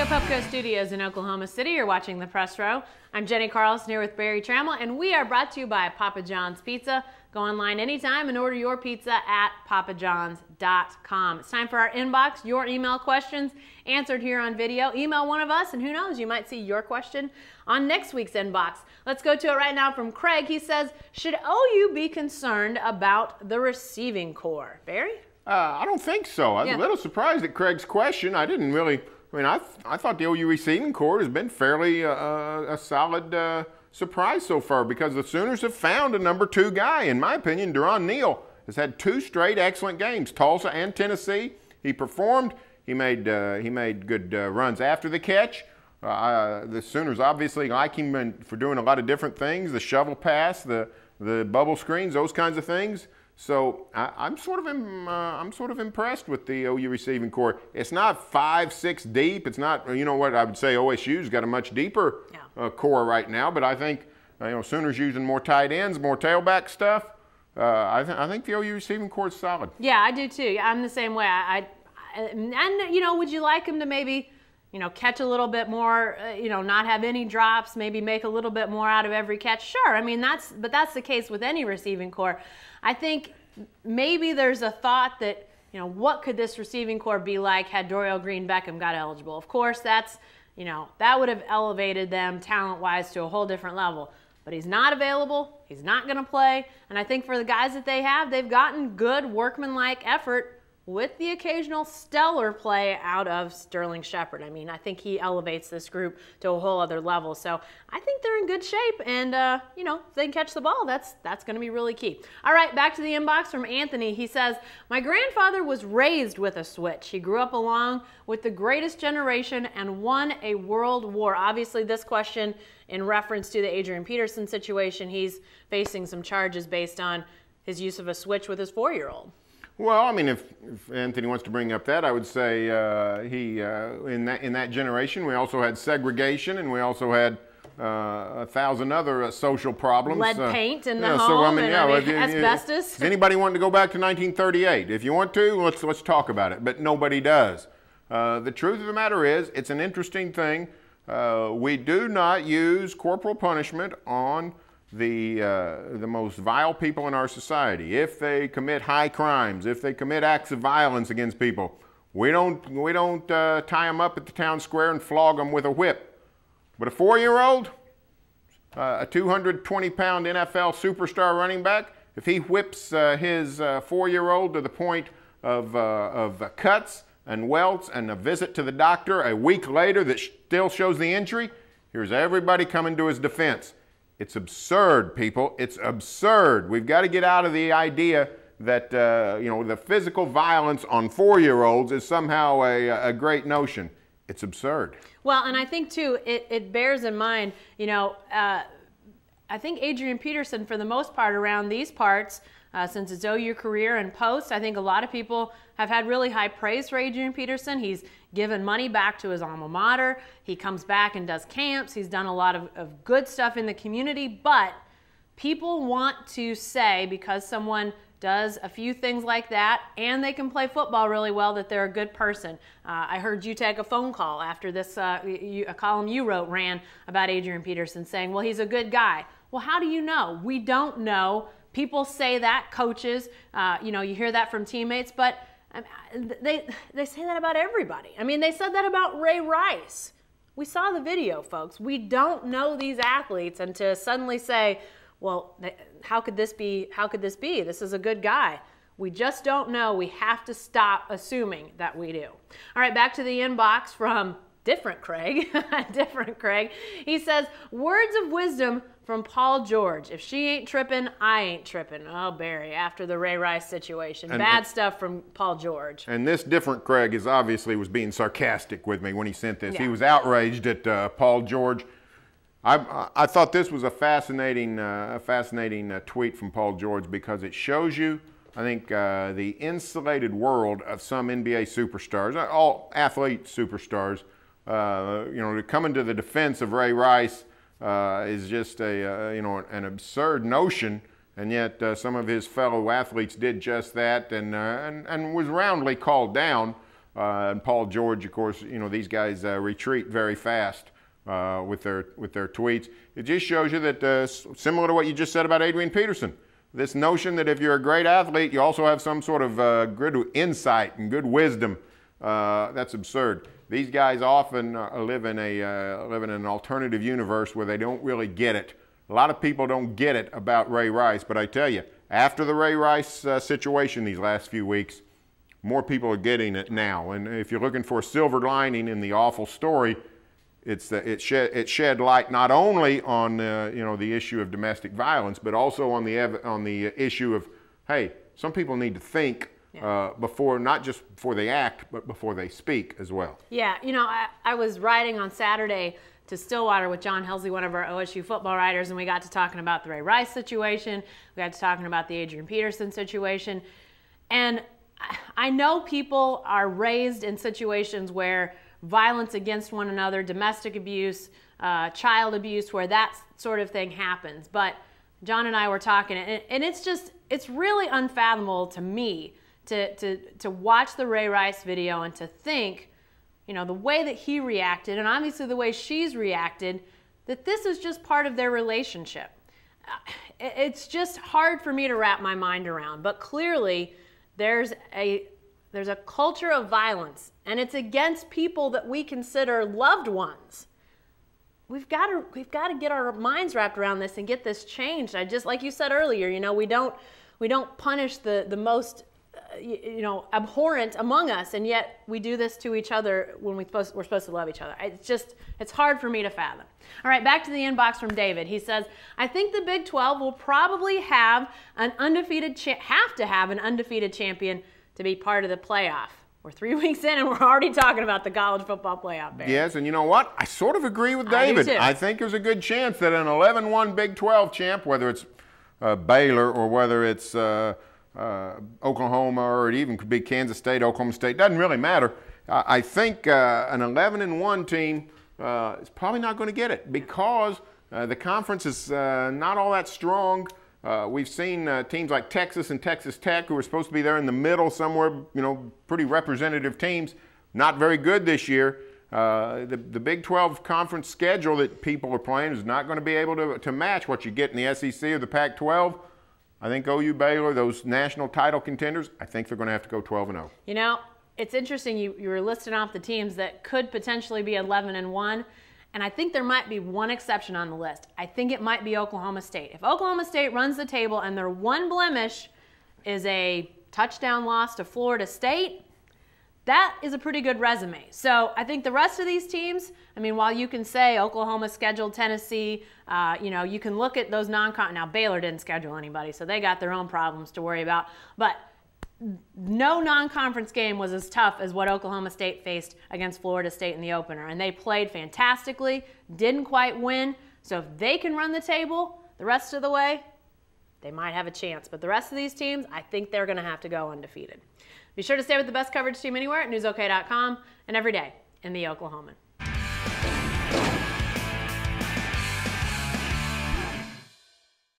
Studio Pupco Studios in Oklahoma City. You're watching The Press Row. I'm Jenny Carlson here with Barry Trammell, and we are brought to you by Papa John's Pizza. Go online anytime and order your pizza at papajohns.com. It's time for our inbox, your email questions answered here on video. Email one of us, and who knows, you might see your question on next week's inbox. Let's go to it right now from Craig. He says, should OU be concerned about the receiving corps? Barry? I don't think so. I was a little surprised at Craig's question. I thought the OU receiving corps has been fairly a solid surprise so far because the Sooners have found a number 2 guy. In my opinion, Deron Neal has had 2 straight excellent games, Tulsa and Tennessee. He performed. He made good runs after the catch. The Sooners obviously like him for doing a lot of different things, the shovel pass, the bubble screens, those kinds of things. So I'm sort of impressed with the OU receiving corps. It's not 5, 6 deep. It's not, you know what, I would say OSU's got a much deeper core right now. But I think Sooners using more tight ends, more tailback stuff. I think the OU receiving corps is solid. Yeah, I do too. I'm the same way. And would you like him to maybe catch a little bit more, not have any drops, maybe make a little bit more out of every catch? Sure. I mean, that's the case with any receiving corps. I think maybe there's a thought that, what could this receiving corps be like had Dorial Green-Beckham got eligible? Of course, that would have elevated them talent-wise to a whole different level. But he's not available. He's not going to play. And I think for the guys that they have, they've gotten good workmanlike effort with the occasional stellar play out of Sterling Shepard. I mean, I think he elevates this group to a whole other level. So I think they're in good shape, and if they can catch the ball, that's going to be really key. All right, back to the inbox from Anthony. He says, my grandfather was raised with a switch. He grew up along with the greatest generation and won a world war. Obviously, this question in reference to the Adrian Peterson situation. He's facing some charges based on his use of a switch with his 4-year-old. Well, I mean, if Anthony wants to bring up that, I would say in that generation, we also had segregation, and we also had 1,000 other social problems. Lead paint in the home, asbestos. Does anybody want to go back to 1938? If you want to, let's talk about it, but nobody does. The truth of the matter is, it's an interesting thing. We do not use corporal punishment on the most vile people in our society. If they commit high crimes, if they commit acts of violence against people, we don't tie them up at the town square and flog them with a whip. But a 4-year-old, a 220-pound NFL superstar running back, if he whips his 4-year-old to the point of cuts and welts and a visit to the doctor a week later that still shows the injury, here's everybody coming to his defense. It's absurd, people. It's absurd. We've got to get out of the idea that the physical violence on 4-year-olds is somehow a great notion. It's absurd. Well, and I think too, it bears in mind, I think Adrian Peterson, for the most part around these parts, since his OU career and post, I think a lot of people have had really high praise for Adrian Peterson. He's given money back to his alma mater. He comes back and does camps. He's done a lot of good stuff in the community. But people want to say, because someone does a few things like that and they can play football really well, that they're a good person. I heard you take a phone call after this, a column you wrote ran about Adrian Peterson saying, well, he's a good guy. Well, how do you know? We don't know. People say that, coaches, you hear that from teammates, but they say that about everybody. I mean, they said that about Ray Rice. We saw the video, folks. We don't know these athletes, and to suddenly say, well, how could this be? How could this be? This is a good guy. We just don't know. We have to stop assuming that we do. All right, back to the inbox from different Craig. Different Craig. He says, words of wisdom from Paul George. If she ain't tripping, I ain't tripping. Oh, Barry, after the Ray Rice situation. Bad stuff from Paul George. And this different Craig was being sarcastic with me when he sent this. Yeah. He was outraged at Paul George. I thought this was a fascinating tweet from Paul George because it shows you, I think, the insulated world of some NBA superstars, all athlete superstars. Coming to the defense of Ray Rice is just an absurd notion, and yet some of his fellow athletes did just that and was roundly called down. And Paul George, of course, you know, these guys retreat very fast with their tweets. It just shows you that, similar to what you just said about Adrian Peterson, this notion that if you're a great athlete, you also have some sort of good insight and good wisdom, that's absurd. These guys often live in an alternative universe where they don't really get it. A lot of people don't get it about Ray Rice, but I tell you, after the Ray Rice situation these last few weeks, more people are getting it now. And if you're looking for a silver lining in the awful story, it shed light not only on you know, the issue of domestic violence, but also on the issue of, hey, some people need to think before, not just before they act, but before they speak as well. Yeah, you know, I was riding on Saturday to Stillwater with John Helsley, one of our OSU football writers, and we got to talking about the Ray Rice situation. We got to talking about the Adrian Peterson situation. And I know people are raised in situations where violence against one another, domestic abuse, child abuse, where that sort of thing happens. But John and I were talking, and it's really unfathomable to me to watch the Ray Rice video and to think, you know, the way that he reacted, and obviously the way she's reacted, that this is just part of their relationship. It's just hard for me to wrap my mind around. But clearly, there's a culture of violence, and it's against people that we consider loved ones. We've got to get our minds wrapped around this and get this changed. Like you said earlier, you know, we don't punish the most you know, abhorrent among us, and yet we do this to each other when we're supposed to love each other. It's hard for me to fathom. All right, back to the inbox from David. He says, I think the Big 12 will probably have an undefeated champion to be part of the playoff. We're 3 weeks in and we're already talking about the college football playoff. Barry. Yes, and you know what? I sort of agree with David. I think there's a good chance that an 11-1 Big 12 champ, whether it's Baylor or whether it's Oklahoma, or it even could be Kansas State, Oklahoma State, doesn't really matter. I think an 11-1 team is probably not going to get it because the conference is not all that strong. We've seen teams like Texas and Texas Tech, who are supposed to be there in the middle somewhere, you know, pretty representative teams, not very good this year. The Big 12 conference schedule that people are playing is not going to be able to match what you get in the SEC or the Pac-12. I think OU, Baylor, those national title contenders, I think they're going to have to go 12-0. You know, it's interesting. You were listing off the teams that could potentially be 11-1, and I think there might be one exception on the list. I think it might be Oklahoma State. If Oklahoma State runs the table and their one blemish is a touchdown loss to Florida State, that is a pretty good resume. So I think the rest of these teams, I mean, while you can say Oklahoma scheduled Tennessee, you know, you can look at those now Baylor didn't schedule anybody, so they got their own problems to worry about. But no non-conference game was as tough as what Oklahoma State faced against Florida State in the opener. And they played fantastically, didn't quite win. So if they can run the table the rest of the way, they might have a chance. But the rest of these teams, I think they're going to have to go undefeated. Be sure to stay with the best coverage team anywhere at newsok.com and every day in the Oklahoman.